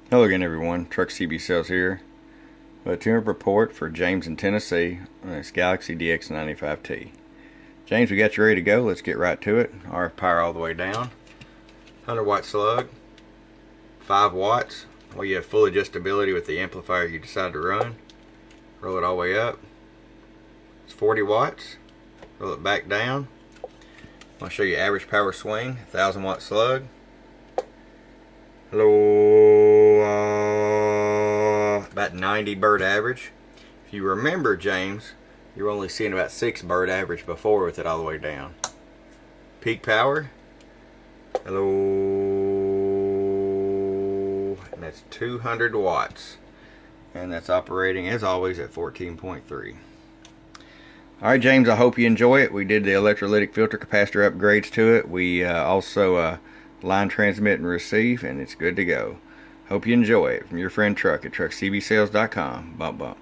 Hello again, everyone. Truck CB Sales here. A tune-up report for James in Tennessee on this Galaxie DX95T. James, we got you ready to go. Let's get right to it. RF power all the way down. 100-watt slug. 5 watts. Well, you have full adjustability with the amplifier you decide to run. Roll it all the way up. It's 40 watts. Roll it back down. I'll show you average power swing. 1000-watt slug. Hello, about 90 bird average. If you remember, James, you were only seeing about 6 bird average before with it all the way down. Peak power, hello, and that's 200 watts. And that's operating, as always, at 14.3. Alright, James, I hope you enjoy it. We did the electrolytic filter capacitor upgrades to it. We also line transmit and receive, and it's good to go. Hope you enjoy it. From your friend Truck at truckcbsales.com. Bump bump.